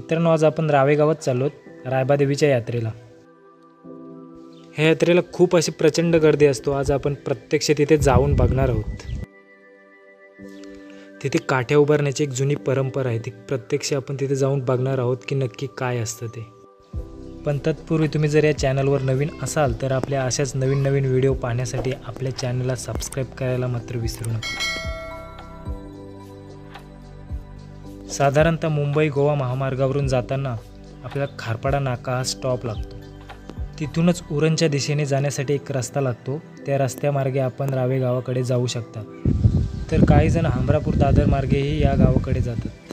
मित्रांनो, आज आपण रावे गावात चाललोत रायबादेवीच्या यात्रेला। ह्या यात्रेला खूप अशी प्रचंड गर्दी असतो। आज आपण प्रत्यक्ष तिथे जाऊन बघणार आहोत। तिथे काठ्या उभारण्याची एक जुनी परंपरा आहे, ती प्रत्यक्ष आपण तिथे जाऊन बघणार आहोत की नक्की काय असतं ते। पण तत्पूर्वी तुम्ही जर या चॅनलवर नवीन असाल तर आपल्या अशाच नवीन व्हिडिओ पाहण्यासाठी आपल्या चॅनलला सबस्क्राइब करायला मात्र विसरू नका। साधारणतः मुंबई गोवा महामार्गावरून जाताना आपल्याला खारपाडा नाका हा स्टॉप लागतो। तिथूनच उरणच्या दिशेने जाण्यासाठी एक रस्ता लागतो। त्या रस्त्यामार्गे आपण रावे गावाकडे जाऊ शकता। तर काही जण हमरापूर दादर मार्गेही या गावाकडे जातात।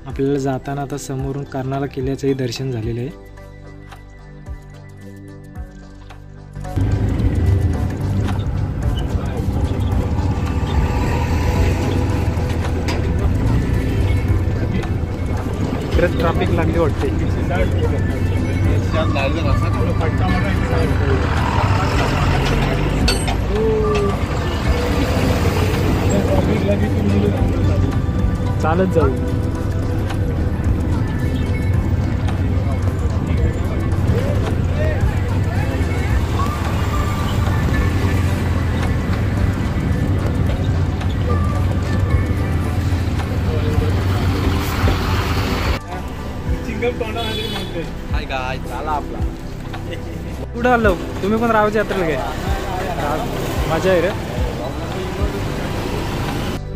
आपल्याला जाताना आता समोरून कर्नाला किल्ल्याचंही दर्शन झालेलं आहे। इकडे ट्रॅफिक लागली वाटते। चालत जाऊ। हाय गाय, चला आपला कुठं आलो तुम्ही? पण रावच्या यात्रेला काय मजा आहे रे।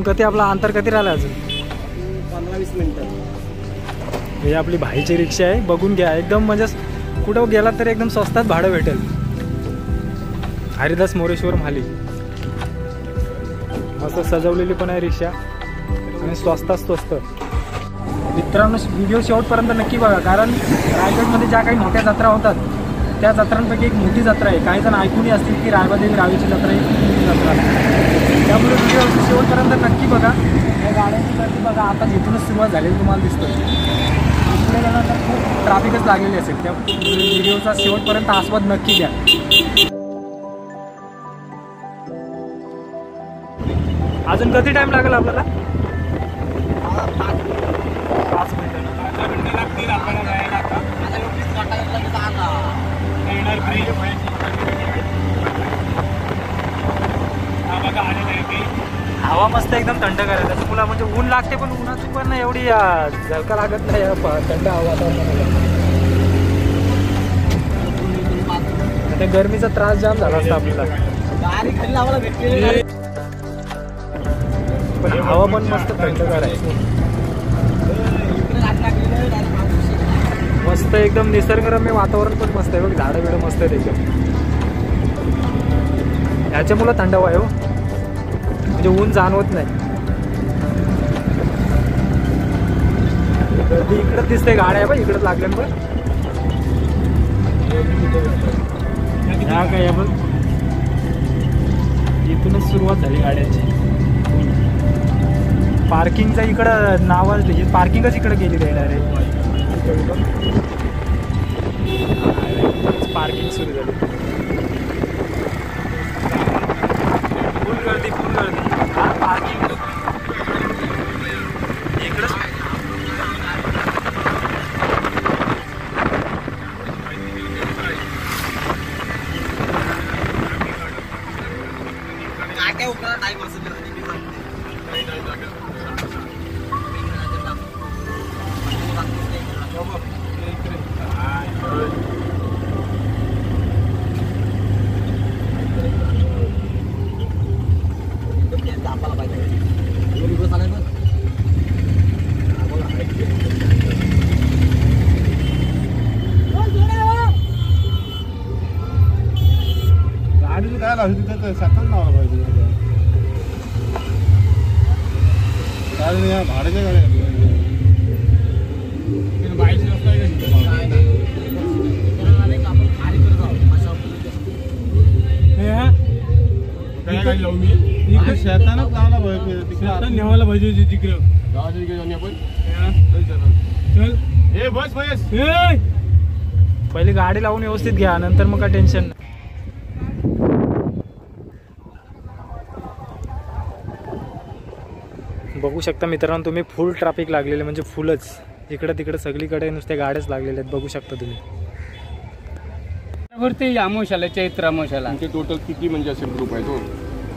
कधी आपला अंतर कधी राहिला? अजून 15-20 मिनिटं। हे आपली भाईची रिक्षा आहे, बघून घ्या। एकदम म्हणजे कुठं गेला तर एकदम स्वस्तात भाडं भेटेल। हरिदास मोरेश्वर माली मस्त सजवलेली पण आहे रिक्षा आणि स्वस्तात स्वस्त। मित्रांनो, व्हिडिओ शेवटपर्यंत नक्की बघा, कारण रायगडमध्ये ज्या काही मोठ्या जत्रा होतात त्या जत्रांपैकी एक मोठी जत्रा आहे। काही जण ऐकूनही असतील की रायबादेवी रावेची जत्रा ही मोठी जत्रा आहे। त्यामुळे व्हिडिओ शेवटपर्यंत नक्की बघा। या गाड्यांची गर्दी बघा, आता जिथूनच सुरुवात झालेली तुम्हाला दिसतं। इकडे गेल्यानंतर खूप ट्रॅफिकच लागलेली असेल, त्या व्हिडिओचा शेवटपर्यंत आस्वाद नक्की घ्या। अजून किती टाइम लागेल आपल्याला? 5 मिनिटं लागतील आपल्याला जायला। हवा मस्त एकदम थंडगार आहे, त्याच्यामुळे म्हणजे ऊन लागते पण उन्हाची पण एवढी झळका लागत नाही थंड हवा वातावरणामध्ये। आता गरमीचा त्रास जाम झाला असता आपल्याला, पण हवा पण मस्त थंडगार आहे। मस्त एकदम निसर्गरम्य वातावरण पण मस्त आहे बघ, झाडं बिडं मस्त आहेत एकदम। ह्याच्यामुळे थंडावा आहे हो, म्हणजे ऊन जाणवत नाही। गर्दी इकडंच दिसते, गाड्या आहे बघ इकडंच लागल्या पण ह्या काय बघ, इथूनच सुरुवात झाली गाड्यांची। पार्किंगचा इकडं नावाज पार्किंगच इकडे गेली डायरेक्ट। पार्किंग सुरू झाली, फुल गर्दी पार्किंग इकडंच। भाड्याच्या गाड्या शेतानं चांगला पाहिजे, तिकडे नेवायला पाहिजे तिकडे गावाच्या तिकडे जाऊन आपण चल। हे बस बस. पहिले गाडी लावून व्यवस्थित घ्या, नंतर मग काय टेन्शन नाही. बघू शकता मित्रांनो तुम्ही, फुल ट्रॅफिक लागलेले, म्हणजे फुलच इकडे तिकडे सगळीकडे नुसते गाड्याच लागलेले आहेत. बघू शकता तुम्ही. वरती आमोशाला, चैत्र आमोशाला. तुमचे टोटल किती म्हणजे असे ग्रुप आहे तो?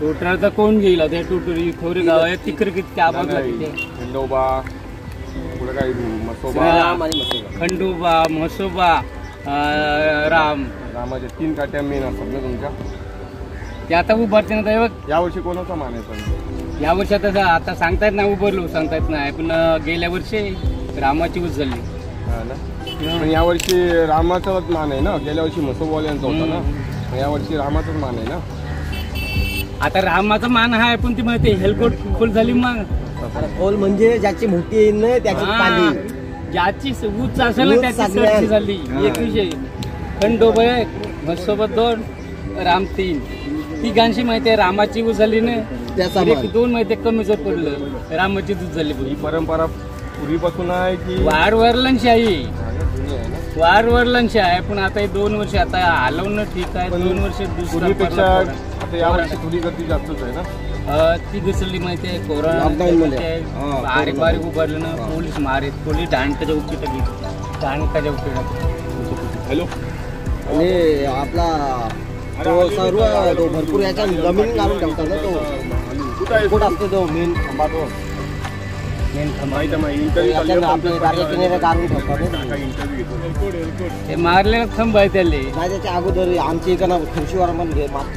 टोटल तर कोण घेईल ते टोटल खोरे गाव आहे तिकडे किती आबाद खंडोबा, पुढे काय मसोबा, खंडोबा, म्हसोबा, राम. रामाच्या 3 काट्या मेन असतात ना तुमच्या. ते आता उभारते ना बघ. यावर्षी कोणाचा मान आहे पण? या वर्षी आता सांगतायत ना, उभारलो सांगतायत नाही, पण गेल्या वर्षी रामाची उचलली. पण यावर्षी रामाचाच मान आहे ना. गेल्या वर्षी मसोबवाल्यांचा होता ना, यावर्षी रामाचाच मान आहे ना. आता रामाचा मान आहे, पण ती माहिती हेलकोट फुल झाली. मग खोल म्हणजे ज्याची मोठी येईल ना त्याची पाणी, ज्याची उंच असेल ना त्याची सर्दी झाली. एक विषय खंडोबा 1, 2, राम 3. ती गांशी माहिती आहे रामाची उचलली ना, त्याचा 2 माहिती कमी जर पडलं, रामाची उचलली. ही परंपरा पूर्वीपासून आहे की वारवरलांशी आहे? वारवरलांशी आहे, पण आता 2 वर्ष आता हलवणं ठीक आहे. 2 वर्ष पूर्वीपेक्षा आता यावर्षी थोडी गर्दी जास्तच आहे ना. ती घसरली माहिती आहे. कोरोना बारीक बारीक उभारलं ना, पोलीस मारेत, पोलीस दांडकाच्या उपचित घेत, दांडकाच्या उपचित. हॅलो. आणि आपला तो सर्व तो भरपूर याच्या जमीन काढून ठेवतात ना, तो कुठं असतो तो मेन खंबा, तो ते मारलेला खंब आहे त्याले. त्याच्या अगोदर आमच्या इकडं खुर्शीवर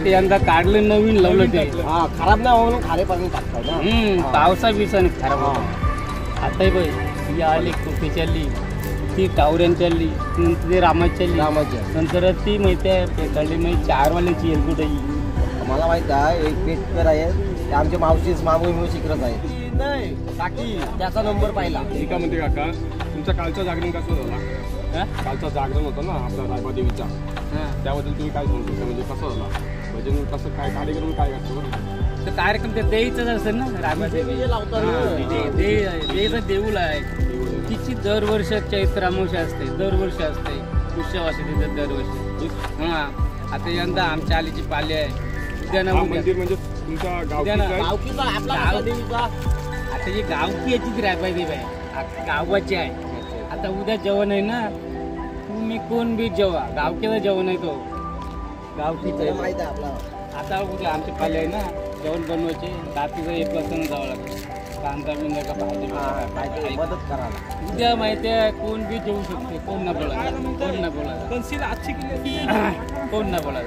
ते यंदा काढलं, नवीन लावलं ते. हा, खराब नाही म्हणून खारे पाणी टाकतात ना. पावसा बिसाने खराब होता. आता बाई ही आली कोटी चालली, ती टावऱ्यान चालली, नंतर ती रामाची चालली, नंतर ती माहिती आहे पेटाळली माहिती 4 वाल्याची येईल कुठे. मला माहित आहे एक पेटकर आहे, ते आमच्या मावशीच मामू शिकरत आहे काकी, त्याचा नंबर पाहिला. ठीक आहे म्हणते काका, तुमचा कालचा जागरण कसं झाला? कालचा जागरण होता ना आपला रायबादेवीचा, त्याबद्दल तुम्ही काय सांगू शकता? म्हणजे कसं झाला भजन, कसं काय कार्यक्रम काय करतो? तर कार्यक्रम ते देवीचाच असेल ना. रायबादेवी देवीचं देऊळ आहे. तिची दरवर्षी चैत्र अमावस्या असते, दरवर्षी असते. उत्सव असते तिथं दरवर्षी. हा, आता यंदा आमच्या आलीची पाली आहे. मंदिर म्हणजे तुमच्या आता ही गावकी याचीच रायबादेवी आहे, गावाची आहे. आता उद्या जेवण आहे ना, तुम्ही कोण बी जेवा, गावकीचं जेवण आहे तो, गावकीच आहे. माहित आहे आपला. आता उद्या आमची पाली आहे ना, जेवण बनवायचे. रात्रीचं 1 वाजता जावं लागतं. कांदा बिंदा का भाजी मदत करायला. उद्या माहिती आहे कोण बी जेवू शकते. कोण ना बोला, कोण ना बोला, कोण ना बोला.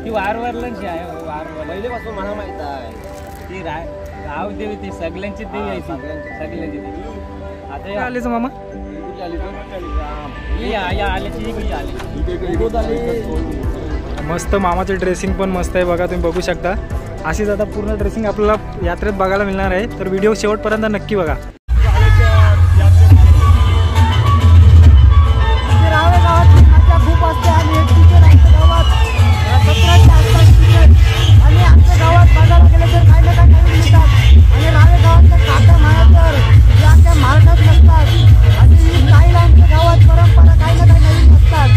ती वारवारलांची आहे. वारवार पहिलेपासून मला माहित आहे. ती गाव देवी, ती सगळ्यांची देवी आहे. सगळ्यांची देवी. आता आलेच मामा मस्त. मामाचे ड्रेसिंग पण मस्त आहे बघा, तुम्ही बघू शकता. अशीच आता पूर्ण ड्रेसिंग आपल्याला यात्रेत बघायला मिळणार आहे, तर व्हिडिओ शेवटपर्यंत नक्की बघा. खूप असते आणि आमच्या गावात बघायला गेलं तर काही ना काही नवीन मिळतात. आणि रावे गावातल्या काका माया तर आमच्या महाराष्ट्रात नसतात. आणि ही स्टाईल आमच्या गावात परंपरा काही ना काही नवीन नसतात.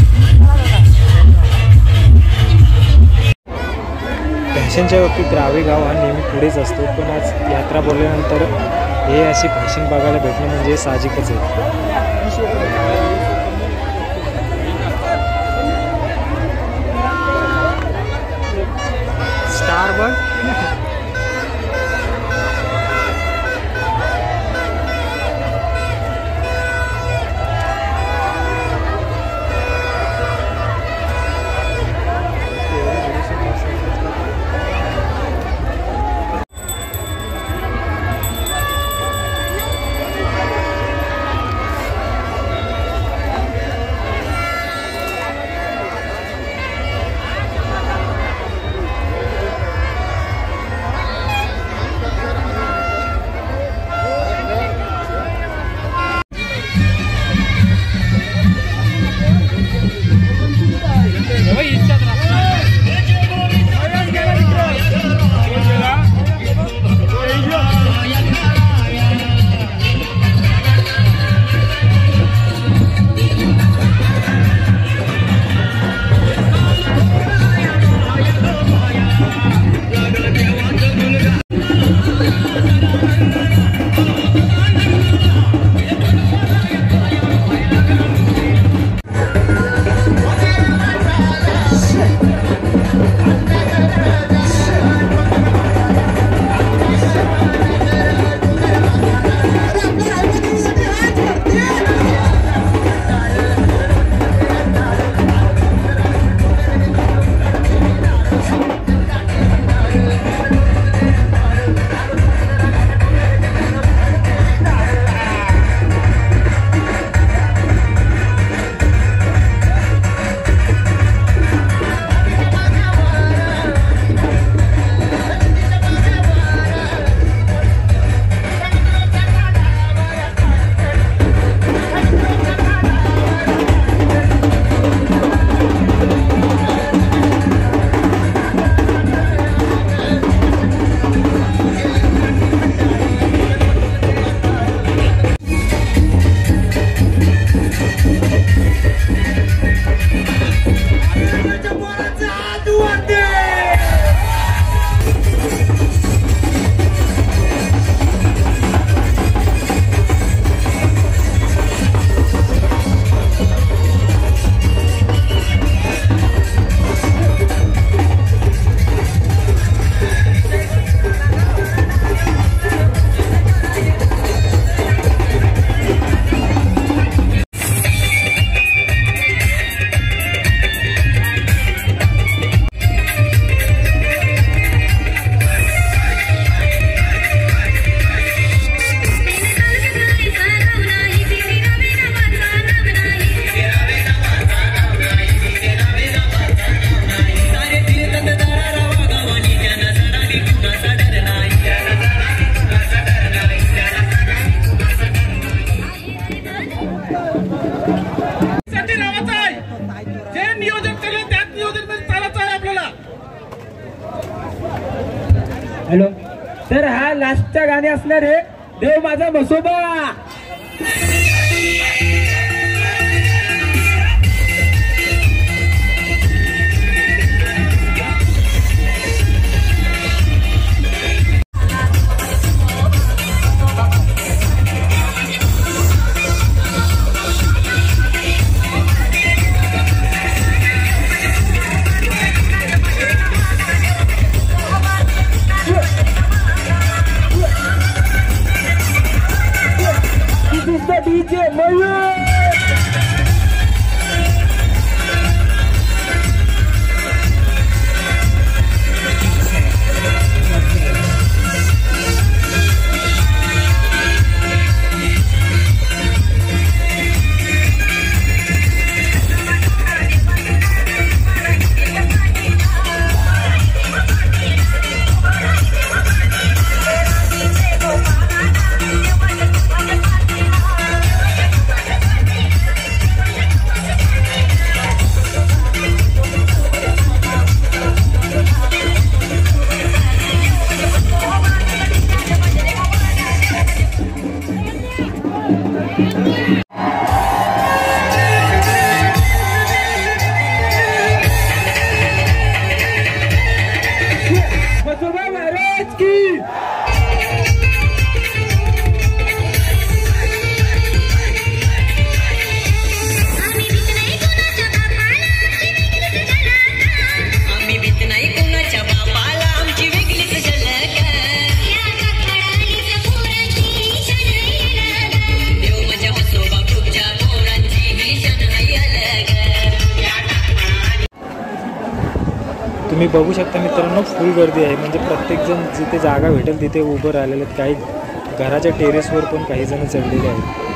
फॅशनच्या बाबतीत रावे गाव हा नेहमी पुढेच असतो, पण आज यात्रा बोलल्यानंतर हे अशी फॅशन बघायला भेटणं म्हणजे साहजिकच आहे. स्टार बघ. हॅलो. तर हा लास्टचा गाणे असणार आहे देव माझा म्हसोबा. DJ Mayur. तुम्ही बघू शकता मित्रांनो, फुल गर्दी आहे. म्हणजे प्रत्येकजण जिथे जागा भेटेल तिथे उभं राहिलेले आहेत. काही घराच्या टेरेसवर पण काही जण चढलेले आहेत.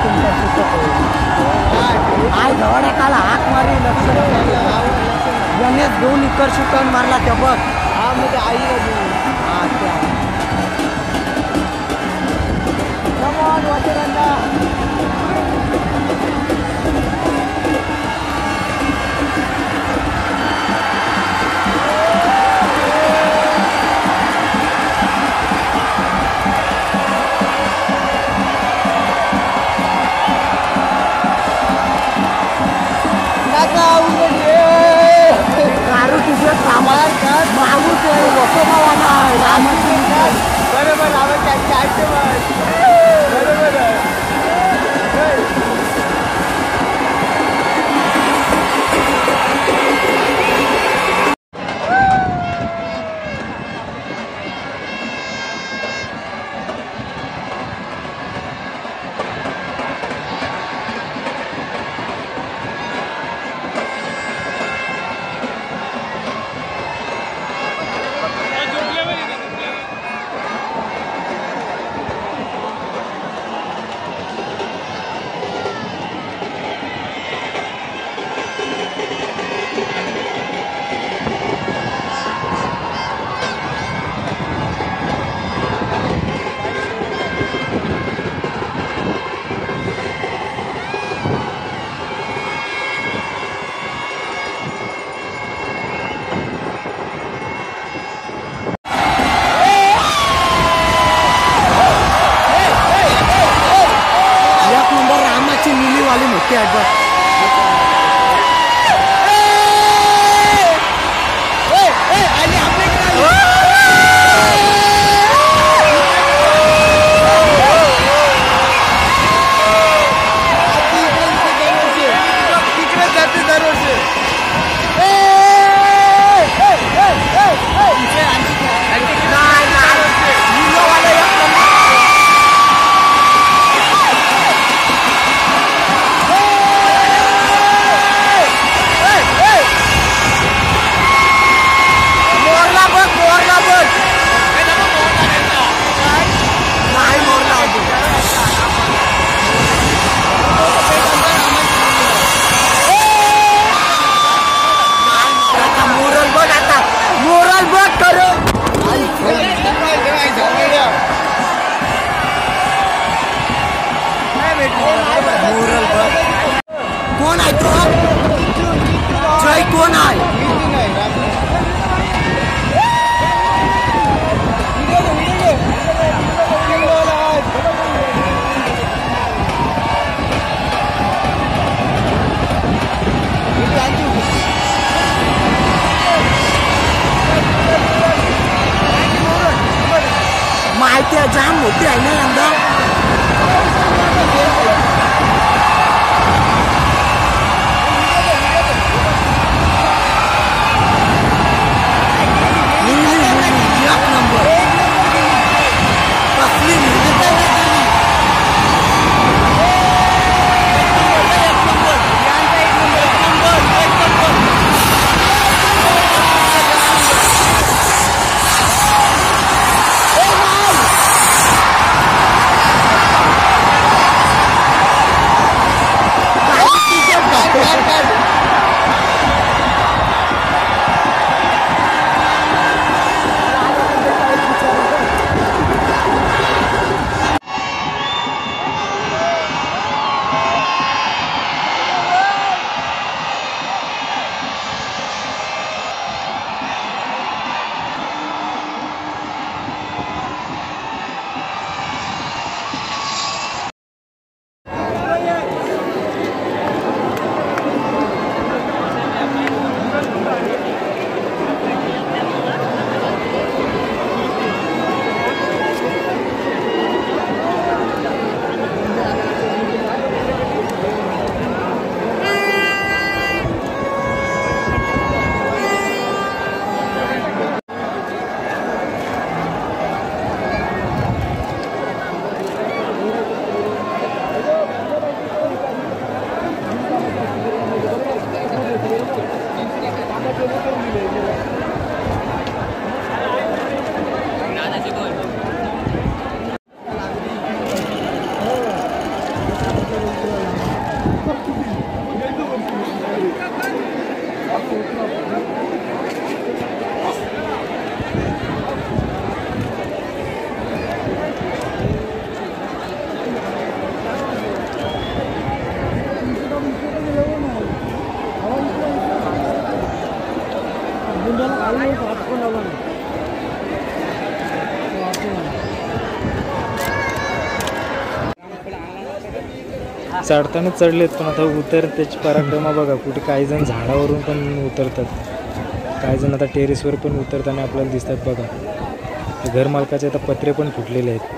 तुमचा सुचत आय धडा काल हाक मारी लक्ष गणेश दोन इकर शूटन मारला त्या बघ हा म्हणजे आई हा त्या वाचरांना कोण आहे तो जय कोण आहे माहिती आहे जाम मोठी आहे ना यंदा चढताना चढलेत पण आता त्याची पराक्रमा बघा. कुठे काही जण झाडावरून पण उतरतात, काही जण आता टेरेसवर पण उतरताना आपल्याला दिसतात बघा. घर मालकाचे आता पत्रे पण फुटलेले आहेत.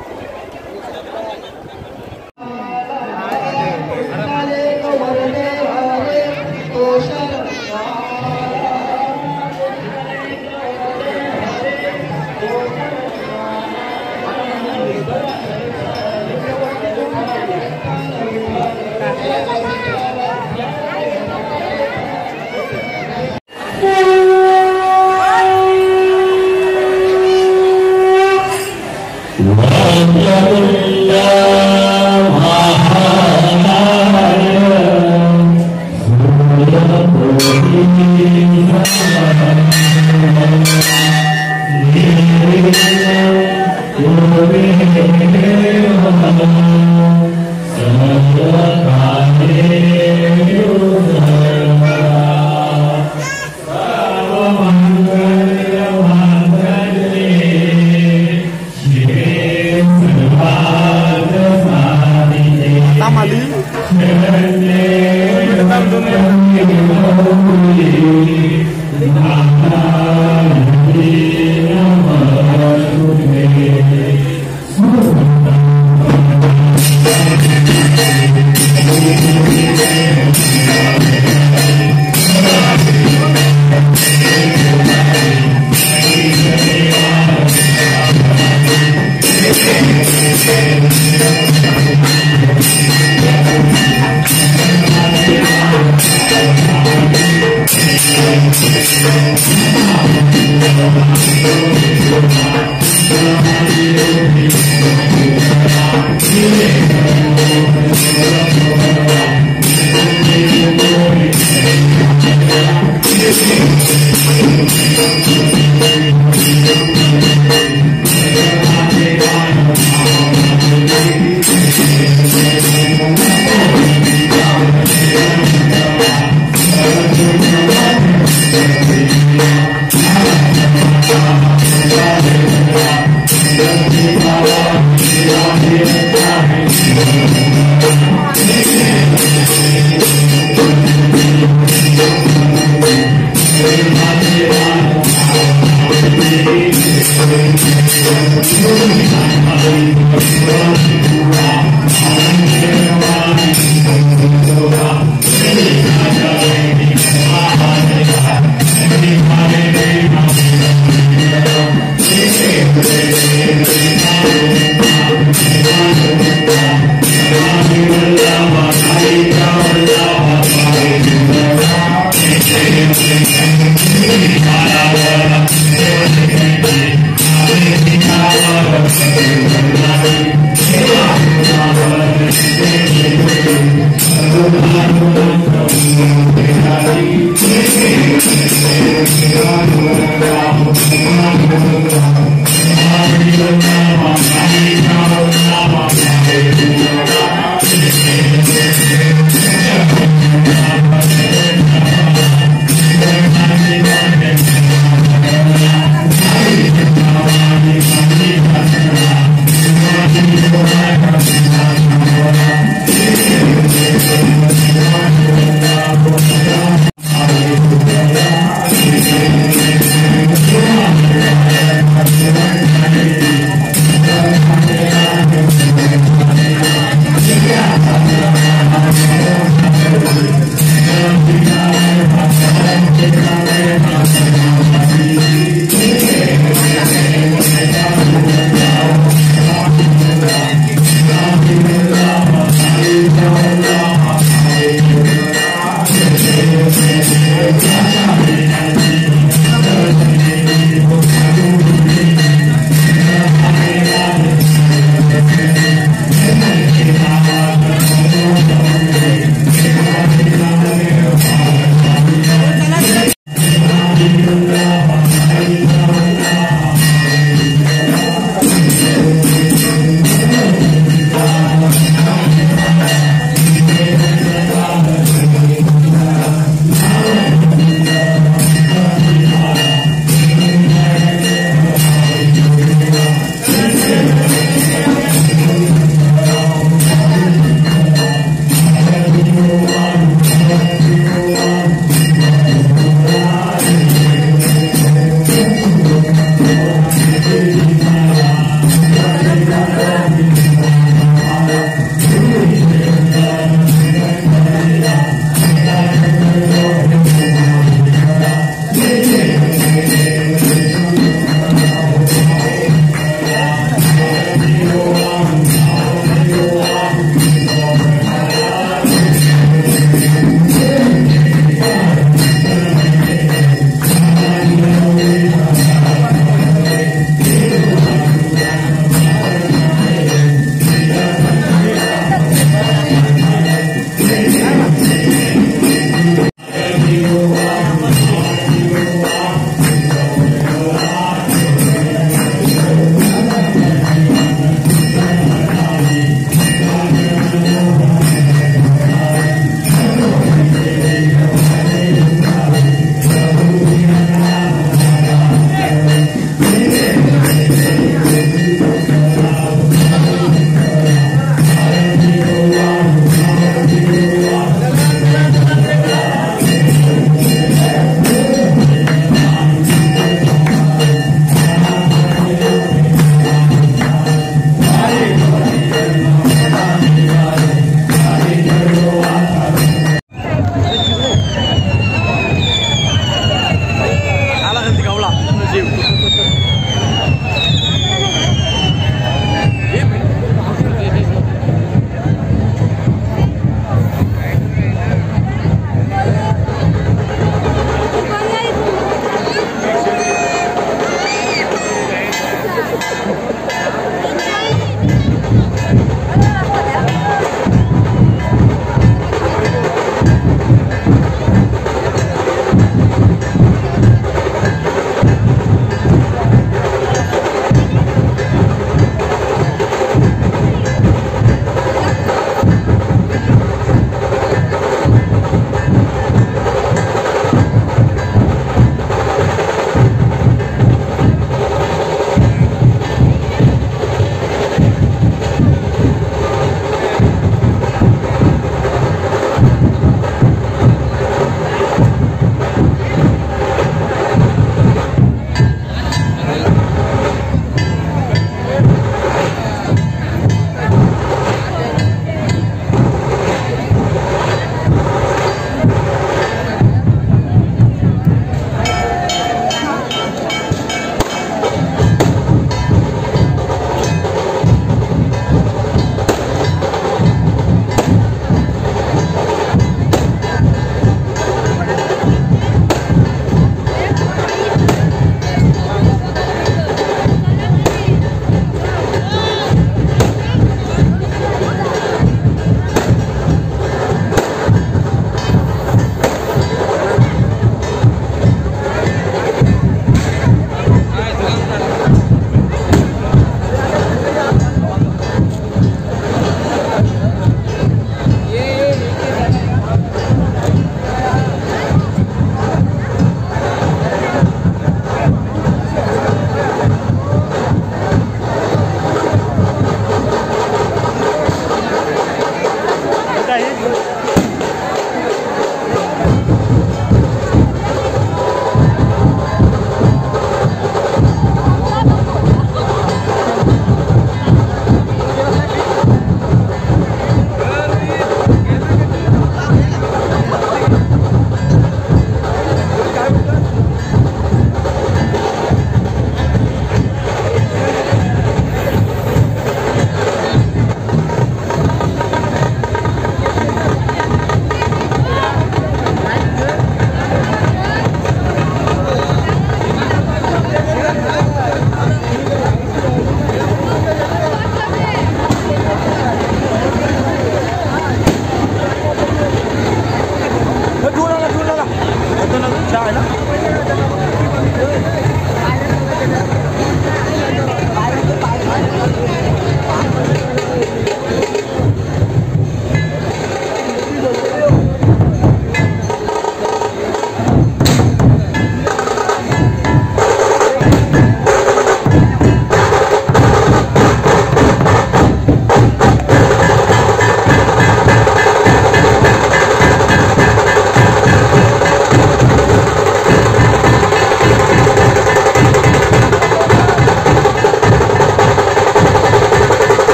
आहे